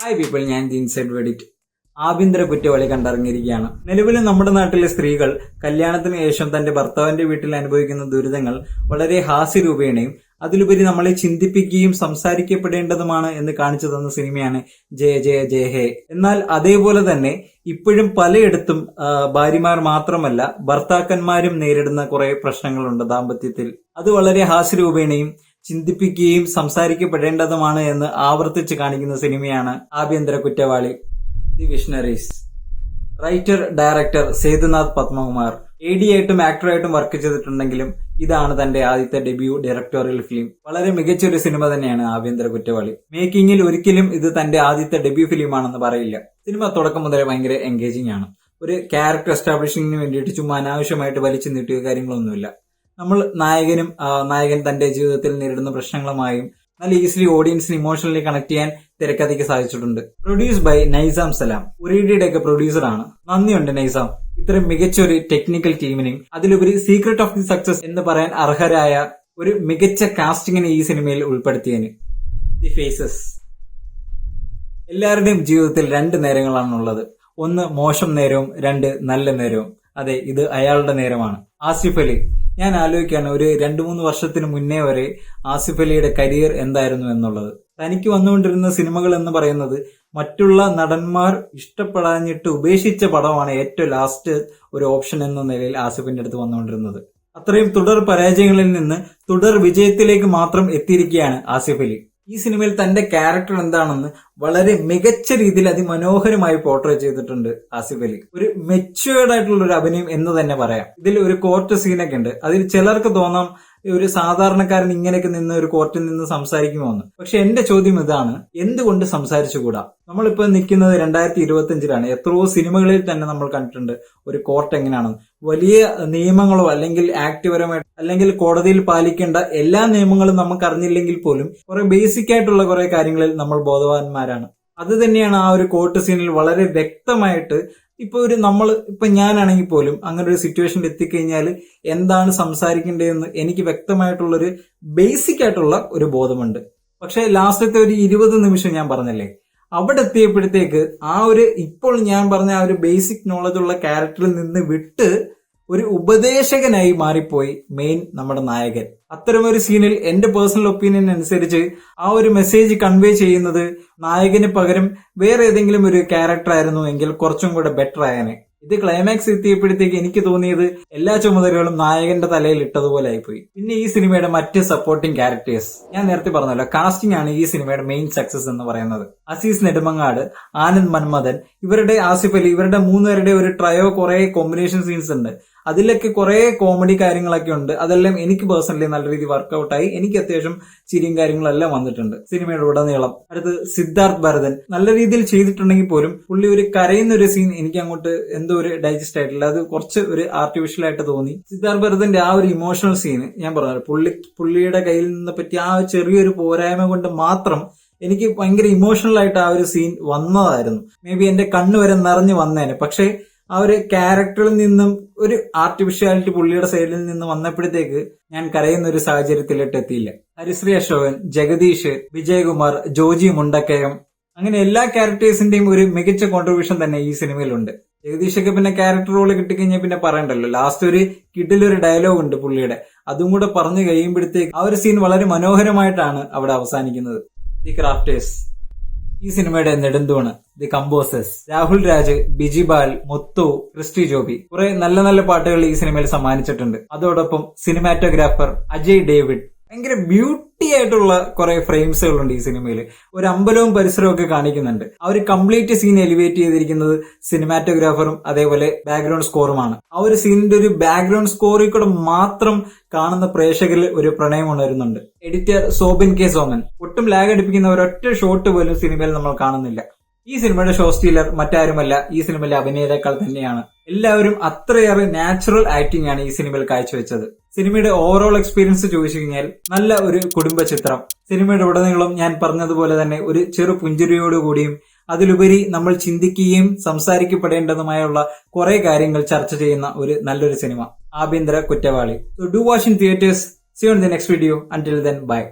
Hi people, ഞാൻ the inside വെഡിറ്റ്. ആഭ്യന്തര കുറ്റവാളി കണ്ടിറങ്ങിയിരിക്കുകയാണ്. നിലവിൽ നമ്മുടെ നാട്ടിലെ സ്ത്രീകൾ കല്യാണത്തിന് ശേഷം തന്റെ ഭർത്താവിന്റെ വീട്ടിൽ അനുഭവിക്കുന്ന ദുരിതങ്ങൾ വളരെ ഹാസ്യരൂപേണയും അതിലുപരി നമ്മളെ ചിന്തിപ്പിക്കുകയും സംസാരിക്കപ്പെടേണ്ടതുമാണ് എന്ന് കാണിച്ചു തന്ന സിനിമയാണ് ജയ ജയ ജയ ഹേ. എന്നാൽ അതേപോലെ തന്നെ ഇപ്പോഴും പലയിടത്തും ഭാര്യമാർ മാത്രമല്ല ഭർത്താക്കന്മാരും നേരിടുന്ന കുറെ പ്രശ്നങ്ങളുണ്ട് ദാമ്പത്യത്തിൽ. അത് വളരെ ഹാസ്യരൂപേണയും ചിന്തിപ്പിക്കുകയും സംസാരിക്കപ്പെടേണ്ടതുമാണ് എന്ന് ആവർത്തിച്ച് കാണിക്കുന്ന സിനിമയാണ് ആഭ്യന്തര കുറ്റവാളി. The visionaries. Writer director Sethunath Padmakumar AD ആയിട്ടും ആക്ടറായിട്ടും വർക്ക് ചെയ്തിട്ടുണ്ടെങ്കിലും ഇതാണ് തന്റെ ആദ്യത്തെ ഡെബ്യൂ ഡയറക്ടോറിയൽ ഫിലിം. വളരെ മികച്ചൊരു സിനിമ തന്നെയാണ് ആഭ്യന്തര കുറ്റവാളി. മേക്കിങ്ങിൽ ഒരിക്കലും ഇത് തന്റെ ആദ്യത്തെ ഡെബ്യൂ ഫിലിമാണെന്ന് പറയില്ല. സിനിമ തുടക്കം മുതലേ ഭയങ്കര എൻഗേജിംഗ് ആണ്. ഒരു ക്യാരക്ടർ എസ്റ്റാബ്ലിഷിംഗിന് വേണ്ടിയിട്ട് ചുമ്മാ അനാവശ്യമായിട്ട് വലിച്ചു നീട്ടിയ കാര്യങ്ങളൊന്നുമില്ല. നമ്മൾ നായകൻ തന്റെ ജീവിതത്തിൽ നേരിടുന്ന പ്രശ്നങ്ങളുമായും നല്ല ഈസിലി ഓഡിയൻസിന് ഇമോഷണലി കണക്ട് ചെയ്യാൻ തിരക്കഥയ്ക്ക് സാധിച്ചിട്ടുണ്ട്. പ്രൊഡ്യൂസ് ബൈ നൈസാം സലാം, ഉരീഡിയുടെ ഒക്കെ പ്രൊഡ്യൂസറാണ്. നന്ദിയുണ്ട് നൈസാം, ഇത്രയും മികച്ചൊരു ടെക്നിക്കൽ ടീമിനെയും അതിലുപരി സീക്രട്ട് ഓഫ് ദി സക്സസ് എന്ന് പറയാൻ അർഹരായ ഒരു മികച്ച കാസ്റ്റിങ്ങിനെ ഈ സിനിമയിൽ ഉൾപ്പെടുത്തിയതിന്. The faces. എല്ലാവരുടെയും ജീവിതത്തിൽ 2 നേരങ്ങളാണുള്ളത്. ഒന്ന് മോശം നേരവും, 2 നല്ല നേരവും. അതെ, ഇത് അയാളുടെ നേരമാണ്. ആസിഫ് അലി. ഞാൻ ആലോചിക്കുകയാണ്, ഒരു 2-3 വർഷത്തിന് മുന്നേ വരെ ആസിഫ് അലിയുടെ കരിയർ എന്തായിരുന്നു എന്നുള്ളത്. തനിക്ക് വന്നുകൊണ്ടിരുന്ന സിനിമകൾ എന്ന് പറയുന്നത് മറ്റുള്ള നടന്മാർ ഇഷ്ടപ്പെടാഞ്ഞിട്ട് ഉപേക്ഷിച്ച പടമാണ് ഏറ്റവും ലാസ്റ്റ് ഒരു ഓപ്ഷൻ എന്ന നിലയിൽ ആസിഫിന്റെ അടുത്ത് വന്നുകൊണ്ടിരുന്നത്. അത്രയും തുടർ പരാജയങ്ങളിൽ നിന്ന് തുടർ വിജയത്തിലേക്ക് മാത്രം എത്തിയിരിക്കുകയാണ് ആസിഫ് അലി. ഈ സിനിമയിൽ തന്റെ ക്യാരക്ടർ എന്താണെന്ന് വളരെ മികച്ച രീതിയിൽ അതിമനോഹരമായി പോർട്രേ ചെയ്തിട്ടുണ്ട് ആസിഫ് അലി. ഒരു മെച്യൂർഡ് ആയിട്ടുള്ള ഒരു അഭിനയം എന്ന് തന്നെ പറയാം. ഇതിൽ ഒരു കോർട്ട് സീനൊക്കെ ഉണ്ട്. അതിൽ ചിലർക്ക് തോന്നാം ഒരു സാധാരണക്കാരൻ ഇങ്ങനെയൊക്കെ നിന്ന് ഒരു കോർട്ടിൽ നിന്ന് സംസാരിക്കുമോ എന്ന്. പക്ഷെ എന്റെ ചോദ്യം ഇതാണ്, എന്തുകൊണ്ട് സംസാരിച്ചുകൂടാ? നമ്മളിപ്പോ നിൽക്കുന്നത് 2025-ലാണ്. എത്രയോ സിനിമകളിൽ തന്നെ നമ്മൾ കണ്ടിട്ടുണ്ട് ഒരു കോർട്ട് എങ്ങനെയാണെന്ന്. വലിയ നിയമങ്ങളോ അല്ലെങ്കിൽ ആക്ട്പരമായിട്ട് അല്ലെങ്കിൽ കോടതിയിൽ പാലിക്കേണ്ട എല്ലാ നിയമങ്ങളും നമുക്ക് അറിഞ്ഞില്ലെങ്കിൽ പോലും കുറെ ബേസിക് ആയിട്ടുള്ള കുറെ കാര്യങ്ങളിൽ നമ്മൾ ബോധവാന്മാരാണ്. അത് തന്നെയാണ് ആ ഒരു കോർട്ട് സീനിൽ വളരെ വ്യക്തമായിട്ട്. ഇപ്പൊ ഞാനാണെങ്കിൽ പോലും അങ്ങനെ ഒരു സിറ്റുവേഷനിൽ എത്തിക്കഴിഞ്ഞാൽ എന്താണ് സംസാരിക്കേണ്ടതെന്ന് എനിക്ക് വ്യക്തമായിട്ടുള്ളൊരു ബേസിക് ആയിട്ടുള്ള ഒരു ബോധമുണ്ട്. പക്ഷെ ലാസ്റ്റത്തെ ഒരു 20 നിമിഷം ഞാൻ പറഞ്ഞല്ലേ, അവിടെ എത്തിയപ്പോഴത്തേക്ക് ഇപ്പോൾ ഞാൻ പറഞ്ഞ ആ ഒരു ബേസിക് നോളജ് ഉള്ള ക്യാരക്ടറിൽ നിന്ന് വിട്ട് ഒരു ഉപദേശകനായി മാറിപ്പോയി മെയിൻ നമ്മുടെ നായകൻ. അത്തരമൊരു സീനിൽ എന്റെ പേഴ്സണൽ ഒപ്പീനിയൻ അനുസരിച്ച് ആ ഒരു മെസ്സേജ് കൺവേ ചെയ്യുന്നത് നായകന് പകരം വേറെ ഏതെങ്കിലും ഒരു ക്യാരക്ടർ ആയിരുന്നു എങ്കിൽ കുറച്ചും കൂടെ ബെറ്റർ ആയേനെ. ഇത് ക്ലൈമാക്സ് എത്തിയപ്പോഴത്തേക്ക് എനിക്ക് തോന്നിയത് എല്ലാ ചുമതലകളും നായകന്റെ തലയിൽ ഇട്ടതുപോലെ ആയിപ്പോയി. പിന്നെ ഈ സിനിമയുടെ മറ്റ് സപ്പോർട്ടിംഗ് ക്യാരക്ടേഴ്സ്, ഞാൻ നേരത്തെ പറഞ്ഞല്ലോ, കാസ്റ്റിംഗ് ആണ് ഈ സിനിമയുടെ മെയിൻ സക്സസ് എന്ന് പറയുന്നത്. അസീസ് നെടുമങ്ങാട്, ആനന്ദ് മന്മഥൻ, ഇവരുടെ ആസിഫ് അലി, ഇവരുടെ 3 പേരുടെ ഒരു ട്രയോ കുറെ കോമ്പിനേഷൻ സീൻസ് ഉണ്ട്. അതിലൊക്കെ കുറെ കോമഡി കാര്യങ്ങളൊക്കെ ഉണ്ട്. അതെല്ലാം എനിക്ക് പേഴ്സണലി നല്ല രീതിയിൽ വർക്ക്ഔട്ടായി. എനിക്ക് അത്യാവശ്യം ചിരിയും കാര്യങ്ങളെല്ലാം വന്നിട്ടുണ്ട് സിനിമയുടെ ഉടനീളം. അടുത്ത് സിദ്ധാർത്ഥ് ഭരതൻ നല്ല രീതിയിൽ ചെയ്തിട്ടുണ്ടെങ്കിൽ പോലും പുള്ളി ഒരു കരയുന്ന ഒരു സീൻ എനിക്ക് അങ്ങോട്ട് എന്തോ ഒരു ഡൈജസ്റ്റ് ആയിട്ടില്ല. അത് കുറച്ച് ഒരു ആർട്ടിഫിഷ്യൽ ആയിട്ട് തോന്നി. സിദ്ധാർത്ഥ് ഭരതന്റെ ആ ഒരു ഇമോഷണൽ സീന് ഞാൻ പറഞ്ഞു, പുള്ളിയുടെ കയ്യിൽ നിന്ന് പറ്റിയ ആ ചെറിയൊരു പോരായ്മ കൊണ്ട് മാത്രം എനിക്ക് ഭയങ്കര ഇമോഷണൽ ആയിട്ട് ആ ഒരു സീൻ വന്നതായിരുന്നു. മേ ബി എന്റെ കണ്ണ് വരെ നിറഞ്ഞു വന്നേനെ. പക്ഷെ ആ ഒരു ക്യാരക്ടറിൽ നിന്നും ഒരു ആർട്ടിഫിഷ്യാലിറ്റി പുള്ളിയുടെ സൈഡിൽ നിന്ന് വന്നപ്പോഴത്തേക്ക് ഞാൻ കരയുന്ന ഒരു സാഹചര്യത്തിലോട്ട് എത്തിയില്ല. ഹരിശ്രീ അശോകൻ, ജഗദീഷ്, വിജയകുമാർ, ജോജി മുണ്ടക്കയം, അങ്ങനെ എല്ലാ ക്യാരക്ടേഴ്സിന്റെയും ഒരു മികച്ച കോൺട്രിബ്യൂഷൻ തന്നെ ഈ സിനിമയിലുണ്ട്. ജഗദീഷൊക്കെ പിന്നെ ക്യാരക്ടർ റോള് കിട്ടിക്കഴിഞ്ഞാൽ പിന്നെ പറയണ്ടല്ലോ. ലാസ്റ്റ് ഒരു കിഡിലൊരു ഡയലോഗ് ഉണ്ട് പുള്ളിയുടെ, അതും കൂടെ പറഞ്ഞു കഴിയുമ്പോഴത്തേക്ക് ആ ഒരു സീൻ വളരെ മനോഹരമായിട്ടാണ് അവിടെ അവസാനിക്കുന്നത്. The crafters. ഈ സിനിമയുടെ നെടുന്തൂണ്. The composers. രാഹുൽ രാജ്, ബിജിബാൽ, മുത്തു, ക്രിസ്റ്റി ജോബി കുറെ നല്ല നല്ല പാട്ടുകൾ ഈ സിനിമയിൽ സമ്മാനിച്ചിട്ടുണ്ട്. അതോടൊപ്പം സിനിമാറ്റോഗ്രാഫർ അജയ് ഡേവിഡ്. ഭയങ്കര ബ്യൂട്ടി ആയിട്ടുള്ള കുറെ ഫ്രെയിംസുകളുണ്ട് ഈ സിനിമയിൽ. ഒരു അമ്പലവും പരിസരവും ഒക്കെ കാണിക്കുന്നുണ്ട്. ആ ഒരു കംപ്ലീറ്റ് സീൻ എലിവേറ്റ് ചെയ്തിരിക്കുന്നത് സിനിമാറ്റോഗ്രാഫറും അതേപോലെ ബാക്ക്ഗ്രൗണ്ട് സ്കോറുമാണ്. ആ ഒരു സീനിന്റെ ഒരു ബാക്ക്ഗ്രൗണ്ട് സ്കോറിൽ കൂടെ മാത്രം കാണുന്ന പ്രേക്ഷകരിൽ ഒരു പ്രണയം ഉണരുന്നുണ്ട്. Editor Sobin K Soman. ഒട്ടും ലാഗ് അടിപ്പിക്കുന്ന ഒരൊറ്റ ഷോട്ട് പോലും സിനിമയിൽ നമ്മൾ കാണുന്നില്ല. ഈ സിനിമയുടെ ഷോ സ്റ്റീലർ മറ്റാരുമല്ല, ഈ സിനിമയിലെ അഭിനേതാക്കൾ തന്നെയാണ്. എല്ലാവരും അത്രയേറെ നാച്ചുറൽ ആക്ടിംഗ് ആണ് ഈ സിനിമയിൽ കാഴ്ചവെച്ചത്. സിനിമയുടെ ഓവറോൾ എക്സ്പീരിയൻസ് ചോദിച്ചു കഴിഞ്ഞാൽ നല്ല ഒരു കുടുംബ ചിത്രം. സിനിമയുടെ ഉടനീളം ഞാൻ പറഞ്ഞതുപോലെ തന്നെ ഒരു ചെറു പുഞ്ചിരിയോടുകൂടിയും അതിലുപരി നമ്മൾ ചിന്തിക്കുകയും സംസാരിക്കപ്പെടേണ്ടതുമായുള്ള കുറെ കാര്യങ്ങൾ ചർച്ച ചെയ്യുന്ന ഒരു നല്ലൊരു സിനിമ ആഭ്യന്തര കുറ്റവാളി. So do watch in theaters. See you in the next video. Until then, bye.